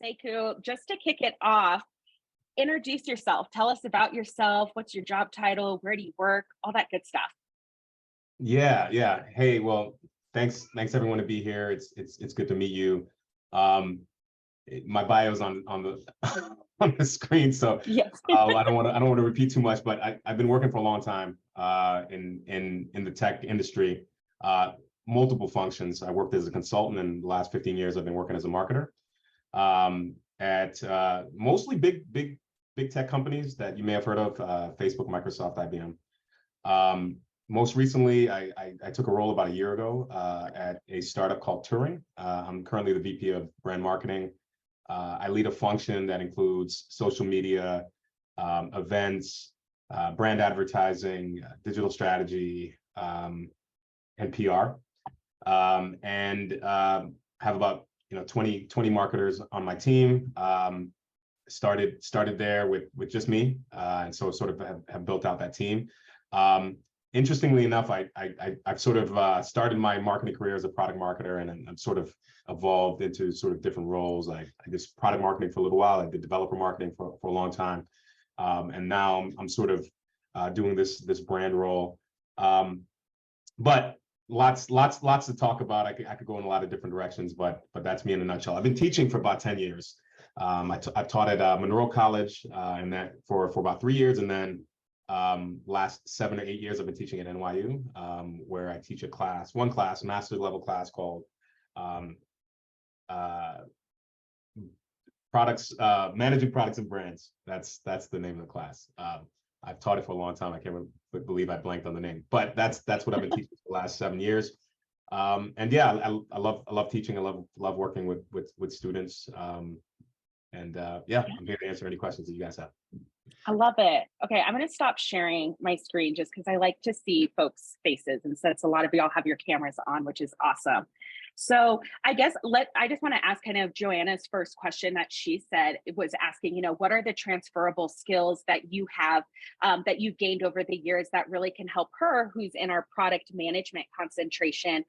Sekou, just to kick it off, introduce yourself. Tell us about yourself. What's your job title? Where do you work? All that good stuff. Yeah. Hey, well, thanks everyone to be here. It's good to meet you. Um, my bio's on the on the screen, so Yes. I don't want to repeat too much. But I've been working for a long time in the tech industry, multiple functions. I worked as a consultant, and the last 15 years I've been working as a marketer at mostly big tech companies that you may have heard of, Facebook, Microsoft, IBM. Most recently, I took a role about a year ago at a startup called Turing. I'm currently the VP of brand marketing. I lead a function that includes social media, events, brand advertising, digital strategy, and PR. And have about 20 marketers on my team. Started there with just me, and so sort of have built out that team. Interestingly enough, I've sort of started my marketing career as a product marketer, and I'm sort of evolved into sort of different roles. I did product marketing for a little while. I did developer marketing for a long time, and now I'm sort of doing this brand role. But lots to talk about. I could go in a lot of different directions, but that's me in a nutshell. I've been teaching for about 10 years. I've taught at Monroe College, and that for about 3 years, and then last 7 or 8 years I've been teaching at NYU, where I teach one class, master's level class called managing products and brands. That's the name of the class. I've taught it for a long time. I can't believe I blanked on the name, but that's what I've been teaching for the last 7 years. And yeah, I love teaching. I love working with students. Yeah, I'm here to answer any questions that you guys have. I love it. Okay, I'm going to stop sharing my screen just because I like to see folks' faces. And since a lot of y'all have your cameras on, which is awesome. So I guess I just want to ask kind of Joanna's first question that she said. It was asking, what are the transferable skills that you have that you've gained over the years that really can help her, who's in our product management concentration,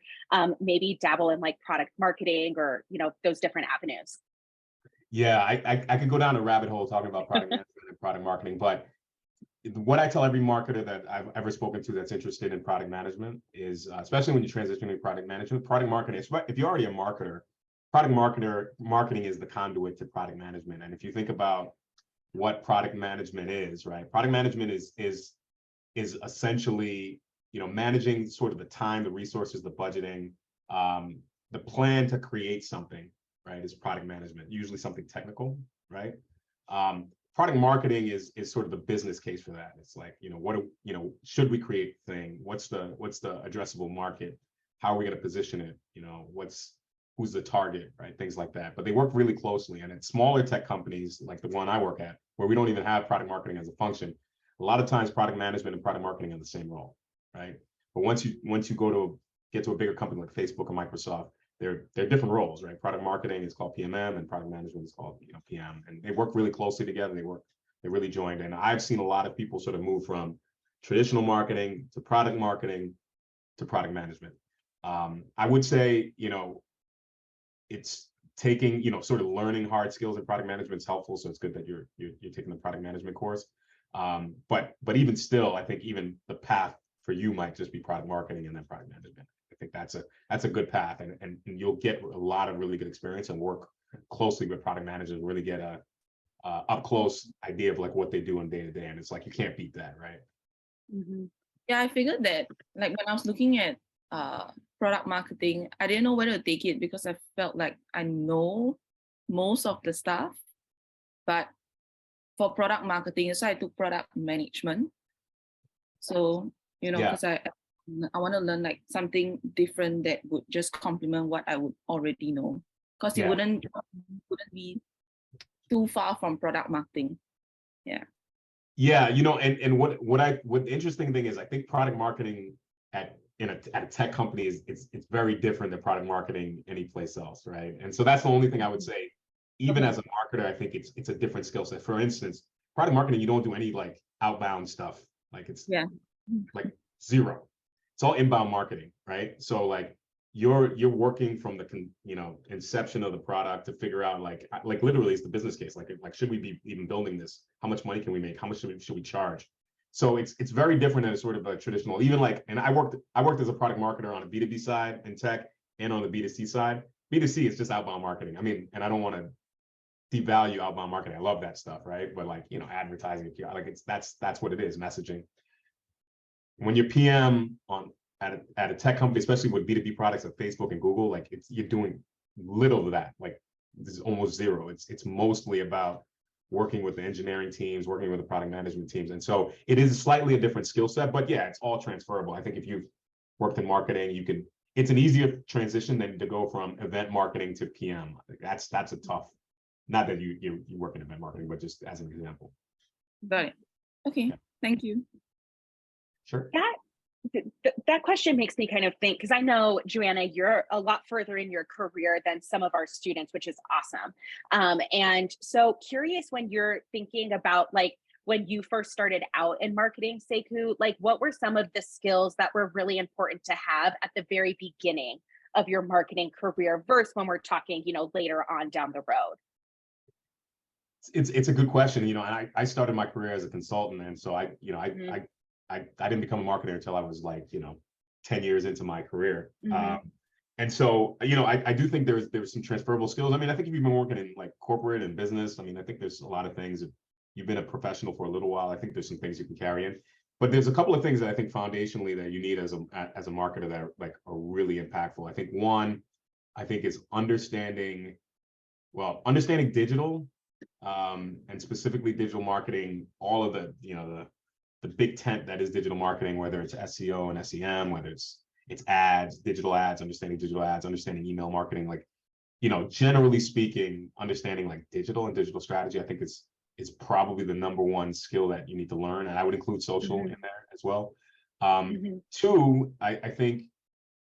maybe dabble in like product marketing or, those different avenues. Yeah, I could go down a rabbit hole talking about product management and product marketing, but what I tell every marketer that I've ever spoken to that's interested in product management is, especially when you transition to product management, product marketing, if you're already a marketer, marketing is the conduit to product management. And if you think about what product management is, right? Product management is essentially, managing sort of the time, the resources, the budgeting, the plan to create something, right, is product management, usually something technical, right? Product marketing is sort of the business case for that. It's like, should we create the thing? What's the addressable market? How are we going to position it? Who's the target, right? Things like that. But they work really closely. And at smaller tech companies like the one I work at, where we don't even have product marketing as a function, a lot of times product management and product marketing are the same role, right? But once you get to a bigger company like Facebook or Microsoft, they're different roles, right? Product marketing is called PMM, and product management is called PM, and they work really closely together. They're really joined, and I've seen a lot of people sort of move from traditional marketing to product marketing to product management. I would say, it's taking, sort of learning hard skills in product management is helpful. So it's good that you're taking the product management course. But even still, I think even the path for you might just be product marketing and then product management. I think that's a good path, and you'll get a lot of really good experience and work closely with product managers and really get a up close idea of like what they do in day to day, and it's like you can't beat that, right? Mm-hmm. Yeah, I figured that like when I was looking at product marketing, I didn't know whether to take it because I felt like I know most of the stuff, but for product marketing, so I took product management. So because I want to learn like something different that would just complement what I would already know, because it wouldn't be too far from product marketing. Yeah. And what interesting thing is, I think product marketing at a tech company it's very different than product marketing anyplace else, right? And so that's the only thing I would say. Even as a marketer, I think it's a different skill set. For instance, product marketing, you don't do any like outbound stuff. Like it's like zero. It's all inbound marketing, right? So like you're working from the inception of the product to figure out like literally it's the business case. Like should we be even building this? How much money can we make? How much should we charge? So it's very different than a sort of a traditional, even like, and I worked as a product marketer on a B2B side in tech and on the B2C side. B2C is just outbound marketing. I mean, and I don't want to devalue outbound marketing. I love that stuff, right? But like, advertising, like that's what it is, messaging. When you're PM at a tech company, especially with B2B products like Facebook and Google, like you're doing little of that. Like this is almost zero. It's mostly about working with the engineering teams, working with the product management teams. And so it is slightly a different skill set, but yeah, it's all transferable. I think if you've worked in marketing, it's an easier transition than to go from event marketing to PM. That's a tough, not that you work in event marketing, but just as an example. Got it. Okay, yeah. Thank you. Sure. That question makes me kind of think, because I know, Joanna, you're a lot further in your career than some of our students, which is awesome. And so curious, when you're thinking about like when you first started out in marketing, Sekou, like what were some of the skills that were really important to have at the very beginning of your marketing career versus when we're talking, later on down the road? It's a good question, and I started my career as a consultant, and so I didn't become a marketer until I was like, 10 years into my career. And so, I do think there's some transferable skills. I mean, I think if you've been working in like corporate and business, I mean, I think there's a lot of things. If you've been a professional for a little while, I think there's some things you can carry in. But there's a couple of things that I think foundationally that you need as a marketer that are really impactful. I think one, is understanding digital, and specifically digital marketing, all of the big tent that is digital marketing, whether it's SEO and SEM, whether it's ads, digital ads, understanding email marketing, like, generally speaking, understanding like digital and digital strategy, I think is probably the number one skill that you need to learn. And I would include social in there as well. Two, I think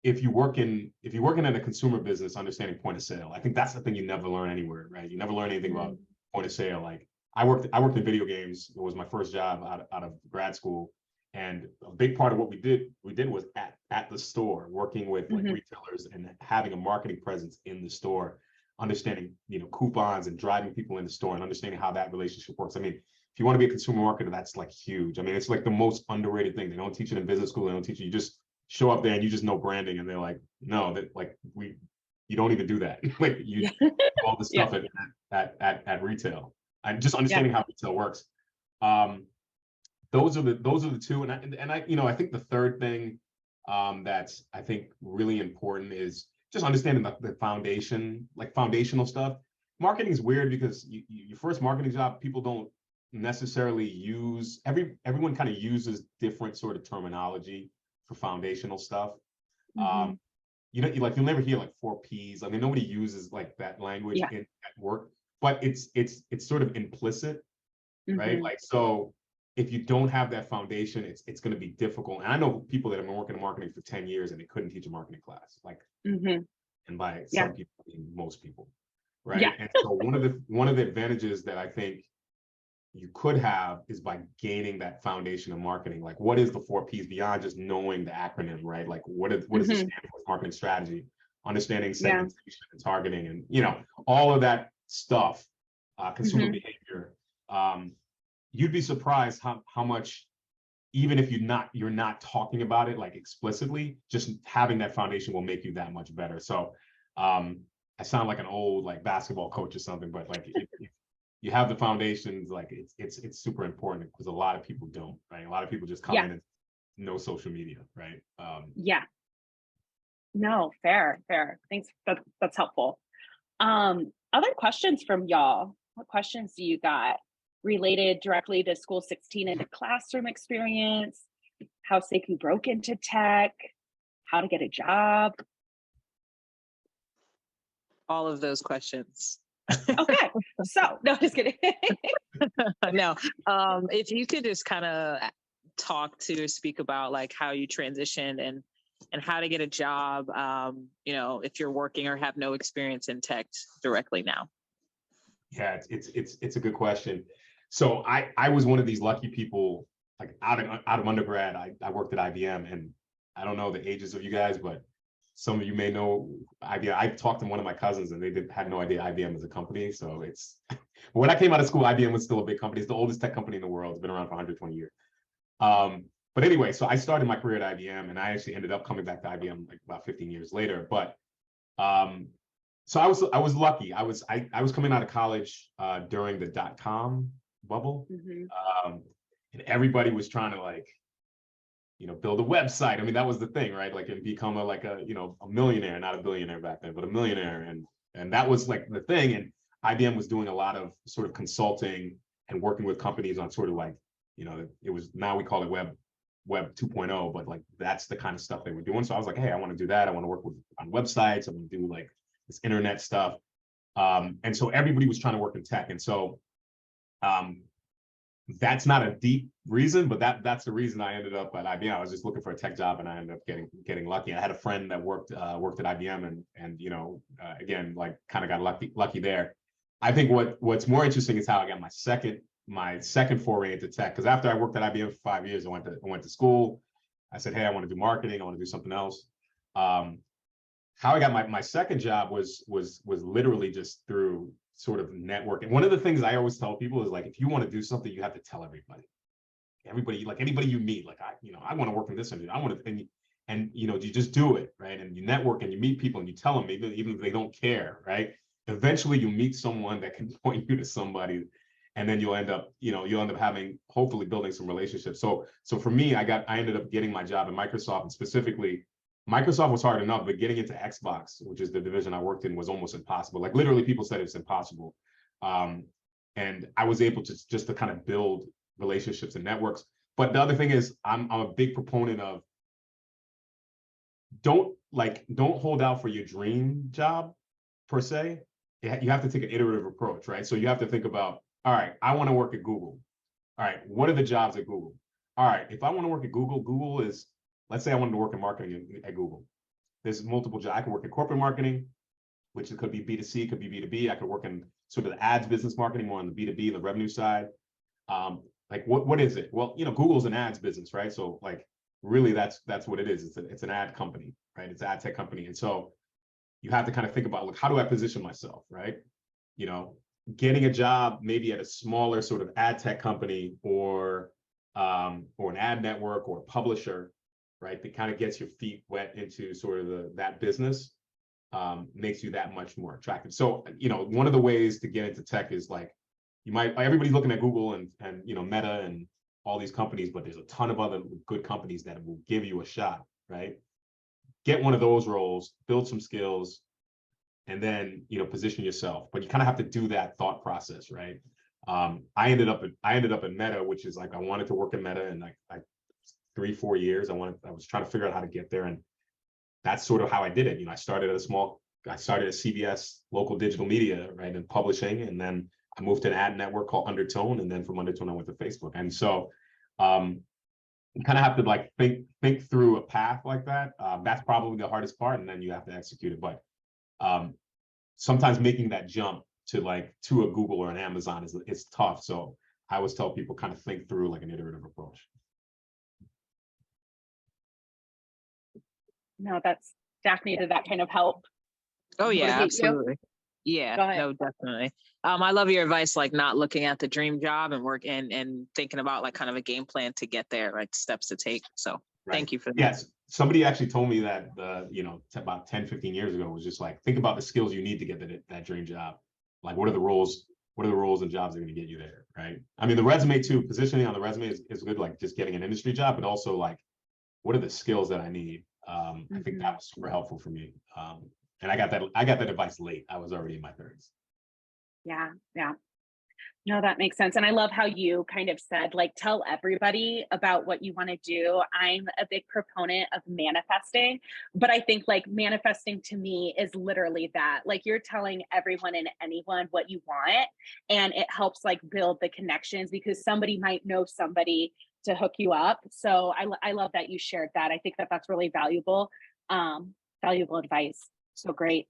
if you're working in a consumer business, understanding point of sale, I think that's the thing you never learn anywhere, right? You never learn anything about point of sale. Like I worked in video games. It was my first job out of grad school. And a big part of what we did was at the store, working with like retailers and having a marketing presence in the store, understanding, coupons and driving people in the store and understanding how that relationship works. I mean, if you want to be a consumer marketer, that's like huge. I mean, it's like the most underrated thing. They don't teach it in business school. They don't teach you. You just show up there and you just know branding, and they're like, no, that like you don't even do that. Like you do all the stuff at retail. And just understanding how retail works. Those are the two. And I think the third thing that's I think really important is just understanding the foundation, like foundational stuff. Marketing is weird because your first marketing job, people don't necessarily use, everyone kind of uses different sort of terminology for foundational stuff. Like you'll never hear like 4 Ps. I mean, nobody uses like that language at work, but it's sort of implicit, right? Like, so if you don't have that foundation, it's going to be difficult. And I know people that have been working in marketing for 10 years and they couldn't teach a marketing class, like, and by some people, I mean most people, right? And so one of the advantages that I think you could have is by gaining that foundation of marketing. Like, what is the 4 Ps beyond just knowing the acronym, right? Like, what does it stand for? Marketing strategy, understanding segmentation and targeting, and all of that stuff, consumer behavior. You'd be surprised how much, even if you're not talking about it like explicitly, just having that foundation will make you that much better. So I sound like an old like basketball coach or something, but like if you have the foundations, like it's super important, because a lot of people don't, right? A lot of people just come in and no social media, right? No, fair. Thanks. That's helpful. Other questions from y'all? What questions do you got related directly to School 16 and the classroom experience? How Sekou broke into tech? How to get a job? All of those questions. Okay, so no, just kidding. No, if you could just kind of speak about like how you transitioned and how to get a job, if you're working or have no experience in tech directly now. Yeah, it's a good question. So I was one of these lucky people, like out of undergrad, I worked at IBM, and I don't know the ages of you guys, but some of you may know IBM. I talked to one of my cousins and they had no idea IBM was a company. So it's, when I came out of school, IBM was still a big company. It's the oldest tech company in the world. It's been around for 120 years. But anyway, so I started my career at IBM and I actually ended up coming back to IBM like about 15 years later. But so I was lucky. I was coming out of college during the .com bubble. And everybody was trying to like, you know, build a website. I mean, that was the thing, right? Like, and become a millionaire, not a billionaire back then, but a millionaire. And that was like the thing. And IBM was doing a lot of sort of consulting and working with companies on sort of like, you know, it was, now we call it web 2.0, but like, that's the kind of stuff they were doing. So I was like, hey, I want to do that. I want to work on websites. I want to do like this internet stuff. And so everybody was trying to work in tech. And so, that's not a deep reason, but that's the reason I ended up at IBM. I was just looking for a tech job, and I ended up getting lucky. I had a friend that worked at IBM, and you know, again, like kind of got lucky there. I think what's more interesting is how I got my second foray into tech. Because after I worked at IBM for 5 years, I went to school. I said, hey, I want to do marketing. I want to do something else. How I got my second job was literally just through sort of networking. One of the things I always tell people is like, if you want to do something, you have to tell everybody, like anybody you meet, like I want to work in this industry. I want to, and you know, you just do it, right? And you network and you meet people and you tell them, even if they don't care, right? Eventually you meet someone that can point you to somebody, and then you'll end up having, hopefully building some relationships. So for me, I ended up getting my job at Microsoft, and specifically Microsoft was hard enough, but getting into Xbox, which is the division I worked in, was almost impossible. Like literally people said it's impossible. And I was able to just to kind of build relationships and networks. But the other thing is I'm a big proponent of don't hold out for your dream job per se. You have to take an iterative approach, right? So you have to think about, all right, I want to work at Google. All right, what are the jobs at Google? All right, if I want to work at Google, Google is, let's say I wanted to work in marketing at Google. There's multiple jobs. I could work in corporate marketing, which it could be B2C, could be B2B. I could work in sort of the ads business marketing, more on the B2B, the revenue side. Like what is it? Well, you know, Google's an ads business, right? So like really that's what it is. It's an ad company, right? It's an ad tech company. And so you have to kind of think about, like, how do I position myself, right? You know, getting a job maybe at a smaller sort of ad tech company or an ad network or a publisher, right, that kind of gets your feet wet into sort of that business, makes you that much more attractive. So, you know, one of the ways to get into tech is like, everybody's looking at Google and you know, Meta and all these companies, but there's a ton of other good companies that will give you a shot, right? Get one of those roles, build some skills, and then, you know, position yourself. But you kind of have to do that thought process, right? I ended up at Meta, which is like, I wanted to work in Meta, and like 3-4 years. I was trying to figure out how to get there, and that's sort of how I did it. You know, I started at CBS local digital media, right, and publishing, and then I moved to an ad network called Undertone, and then from Undertone I went to Facebook. And so you kind of have to like think through a path like that. That's probably the hardest part, and then you have to execute it. But sometimes making that jump to a Google or an Amazon is tough. So I always tell people, kind of think through like an iterative approach. No, that's Daphne. Did that kind of help? Oh yeah, motivate you? absolutely. Yeah, Go ahead. no, definitely. I love your advice, like not looking at the dream job and work and thinking about like kind of a game plan to get there, like steps to take. So Right. Thank you for that. Yes, somebody actually told me that you know, about 10-15 years ago, was just like, think about the skills you need to get that dream job. Like, what are the roles and jobs that are going to get you there, right? I mean, the resume too, positioning on the resume is good, like just getting an industry job, but also like, what are the skills that I need? I think that was super helpful for me. And I got that advice late. I was already in my 30s. Yeah. No, that makes sense. And I love how you kind of said, like, tell everybody about what you want to do. I'm a big proponent of manifesting, but I think like manifesting to me is literally that. Like, you're telling everyone and anyone what you want, and it helps like build the connections, because somebody might know somebody to hook you up. So I love that you shared that. I think that that's really valuable, valuable advice. So great.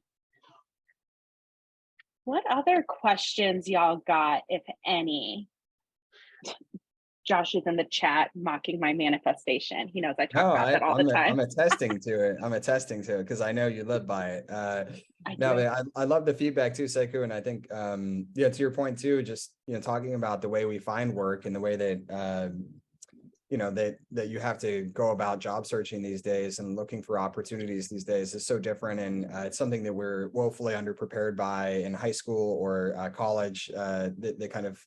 What other questions y'all got, if any? Josh is in the chat mocking my manifestation. He knows I talk No, about that all the time. I'm attesting to it. I'm attesting to it because I know you live by it. I No, do. I love the feedback too, Sekou. And I think, yeah, to your point too, just, talking about the way we find work and the way that, that you have to go about job searching these days and looking for opportunities these days is so different. And it's something that we're woefully underprepared by in high school or college, the kind of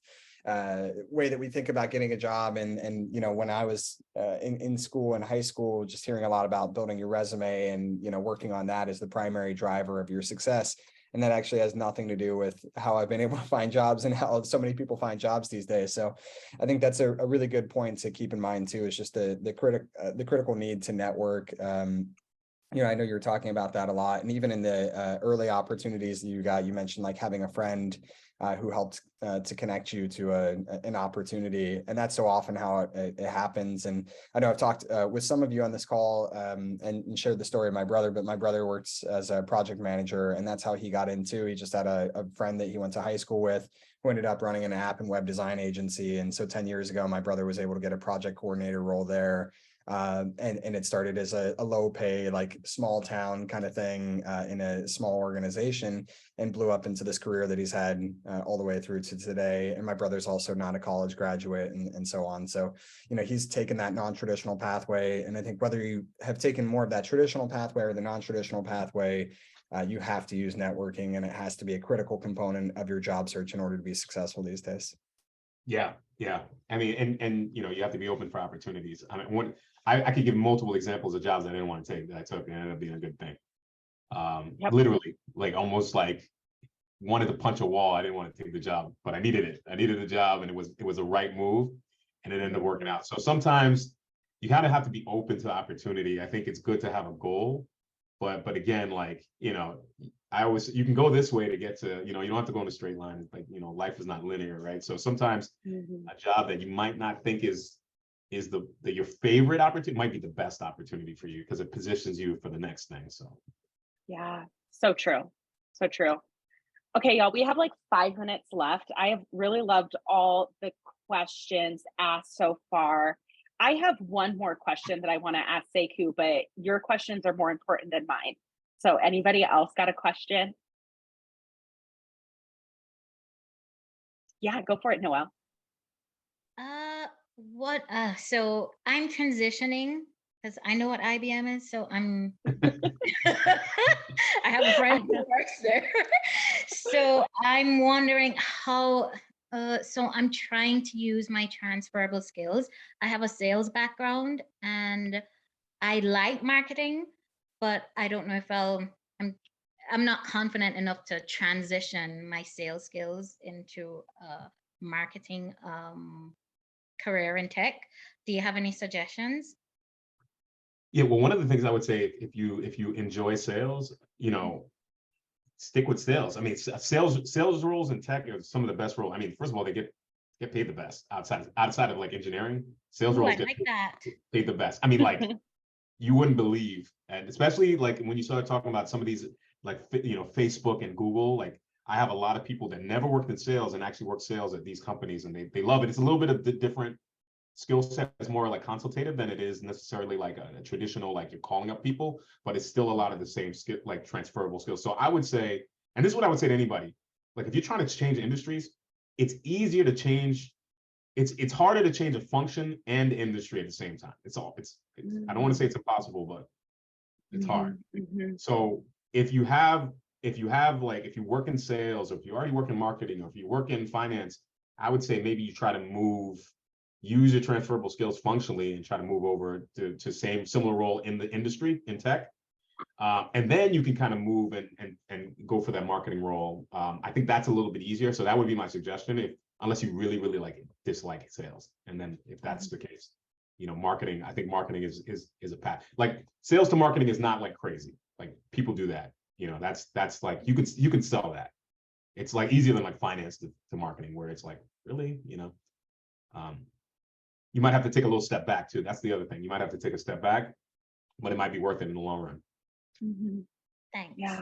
way that we think about getting a job. And when I was in school and high school, just hearing a lot about building your resume and, working on that as the primary driver of your success. And that actually has nothing to do with how I've been able to find jobs and how so many people find jobs these days. So I think that's a really good point to keep in mind too, is just the critical need to network. I know you're talking about that a lot. And even in the early opportunities that you mentioned like having a friend who helped to connect you to an opportunity. And that's so often how it happens. And I know I've talked with some of you on this call and shared the story of my brother, but my brother works as a project manager, and that's how he got into. He just had a friend that he went to high school with who ended up running an app and web design agency. And so 10 years ago, my brother was able to get a project coordinator role there. And it started as a low pay, like small town kind of thing in a small organization, and blew up into this career that he's had all the way through to today. And my brother's also not a college graduate and so on. So, he's taken that non-traditional pathway. And I think whether you have taken more of that traditional pathway or the non-traditional pathway, you have to use networking, and it has to be a critical component of your job search in order to be successful these days. Yeah. I mean, and you have to be open for opportunities. I mean, I could give multiple examples of jobs I didn't want to take that I took, and it ended up being a good thing. Literally, like almost like wanted to punch a wall. I didn't want to take the job, but I needed it. I needed the job, and it was a right move, and it ended up working out. So sometimes you kind of have to be open to opportunity. I think it's good to have a goal, but again, like you can go this way to get to, you don't have to go in a straight line. It's like, life is not linear, right? So sometimes a job that you might not think is your favorite opportunity might be the best opportunity for you because it positions you for the next thing. So yeah, so true. Okay, y'all, we have like 5 minutes left. I have really loved all the questions asked so far. I have one more question that I want to ask Sekou, but your questions are more important than mine. So anybody else got a question? Yeah, go for it, Noelle. So I'm transitioning because I know what IBM is. So I have a friend who works there. So I'm wondering how, so I'm trying to use my transferable skills. I have a sales background and I like marketing, but I don't know if I'm not confident enough to transition my sales skills into marketing career in tech. Do you have any suggestions? Yeah, well, one of the things I would say, if you enjoy sales, stick with sales. I mean, sales roles in tech are some of the best roles. I mean, first of all, they get paid the best outside of like engineering. Sales roles get paid the best. I mean, like you wouldn't believe, and especially like when you start talking about some of these, like Facebook and Google. Like I have a lot of people that never worked in sales and actually work sales at these companies, and they love it. It's a little bit of the different skill set. Is more like consultative than it is necessarily like a traditional, like you're calling up people, but it's still a lot of the same skill, like transferable skills. So I would say, and this is what I would say to anybody, like if you're trying to change industries, it's easier to change. It's harder to change a function and industry at the same time. It's I don't want to say it's impossible, but it's hard. So if you work in sales, or if you already work in marketing, or if you work in finance, I would say maybe you try to use your transferable skills functionally and try to move over to similar role in the industry in tech. And then you can kind of move and go for that marketing role. I think that's a little bit easier. So that would be my suggestion, unless you really, really dislike sales. And then if that's the case, marketing, I think marketing is a path. Like sales to marketing is not like crazy. Like people do that. That's like you can sell that. It's like easier than like finance to marketing, where it's like, really, you might have to take a little step back too. That's the other thing. You might have to take a step back, but it might be worth it in the long run. Thanks. Yeah.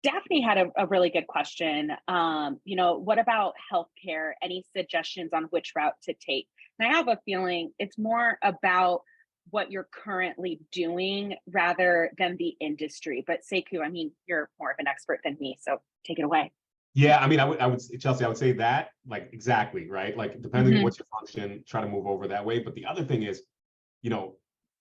Daphne had a really good question. What about healthcare? Any suggestions on which route to take? And I have a feeling it's more about what you're currently doing rather than the industry. But Sekou, I mean, you're more of an expert than me, so take it away. Yeah, I mean, I would, Chelsea, I would say that, like, exactly, right? Like, depending on what's your function, try to move over that way. But the other thing is,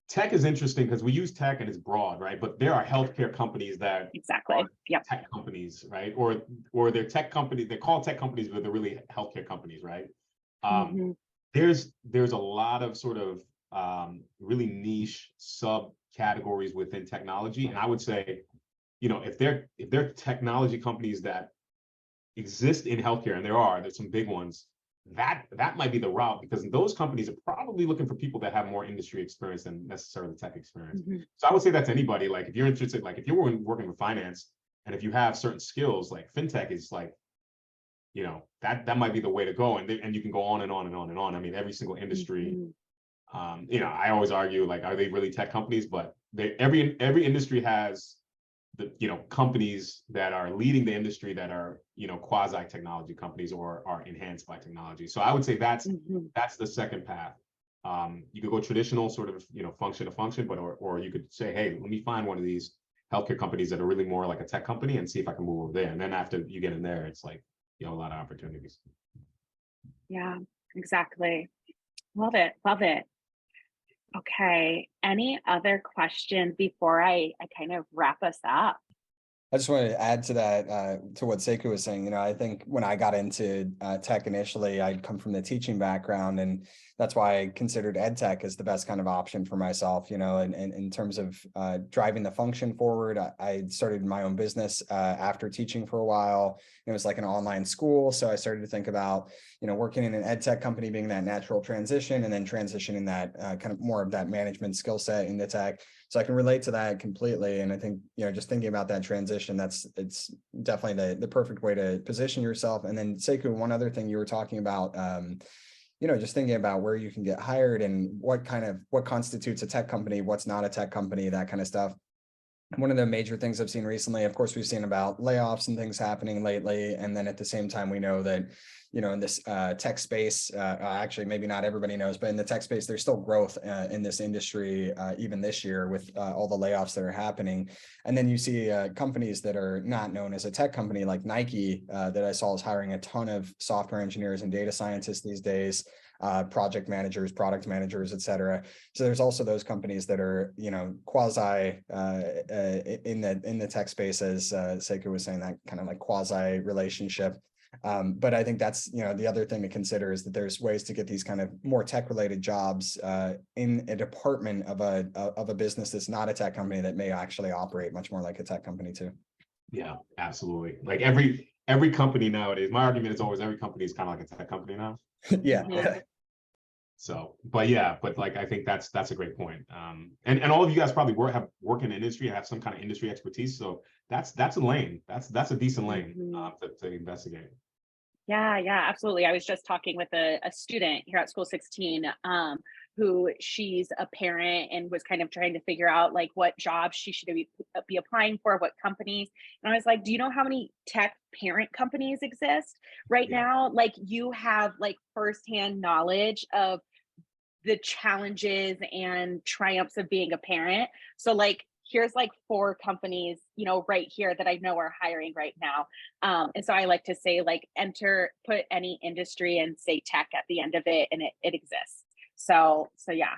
tech is interesting because we use tech and it's broad, right? But there are healthcare companies that Exactly. are Yep. tech companies, right? Or they're tech companies, they're called tech companies, but they're really healthcare companies, right? There's a lot of sort of really niche subcategories within technology. And I would say, if they're technology companies that exist in healthcare, and there's some big ones, that might be the route, because those companies are probably looking for people that have more industry experience than necessarily tech experience. So I would say that's anybody, like if you're interested, like if you're working with finance, and if you have certain skills, like fintech is like, that might be the way to go. And you can go on and on and on and on. I mean, every single industry, I always argue, like, are they really tech companies? But every industry has the companies that are leading the industry that are quasi technology companies or are enhanced by technology. So I would say that's the second path. You could go traditional sort of function to function, but or you could say, hey, let me find one of these healthcare companies that are really more like a tech company and see if I can move over there. And then after you get in there, it's like a lot of opportunities. Yeah, exactly. Love it. Love it. Okay. Any other questions before I kind of wrap us up? I just wanted to add to that, to what Sekou was saying. I think when I got into tech initially, I'd come from the teaching background, and that's why I considered ed tech as the best kind of option for myself. And in terms of driving the function forward, I started my own business after teaching for a while. It was like an online school, so I started to think about working in an ed tech company being that natural transition, and then transitioning that kind of more of that management skill set into tech. So I can relate to that completely. And I think, just thinking about that transition, it's definitely the perfect way to position yourself. And then Sekou, one other thing you were talking about, just thinking about where you can get hired and what constitutes a tech company, what's not a tech company, that kind of stuff. One of the major things I've seen recently, of course, we've seen about layoffs and things happening lately. And then at the same time, we know that, in this tech space, actually, maybe not everybody knows, but in the tech space, there's still growth in this industry, even this year with all the layoffs that are happening. And then you see companies that are not known as a tech company, like Nike, that I saw is hiring a ton of software engineers and data scientists these days. Project managers, product managers, et cetera. So there's also those companies that are, quasi in the tech space, as Sekou was saying, that kind of like quasi relationship. But I think that's, the other thing to consider is that there's ways to get these kind of more tech related jobs in a department of a business that's not a tech company, that may actually operate much more like a tech company too. Yeah, absolutely. Like every company nowadays, my argument is always every company is kind of like a tech company now. Yeah. So, but like, I think that's a great point. And all of you guys probably work in the industry, have some kind of industry expertise. So that's a lane. That's a decent lane to investigate. Yeah, absolutely. I was just talking with a student here at School16, who she's a parent and was kind of trying to figure out like what jobs she should be applying for, what companies. And I was like, do you know how many tech parent companies exist right now? Like, you have like firsthand knowledge of the challenges and triumphs of being a parent. So like, here's like 4 companies, right here that I know are hiring right now. And so I like to say, like, put any industry and say tech at the end of it, and it exists. So yeah.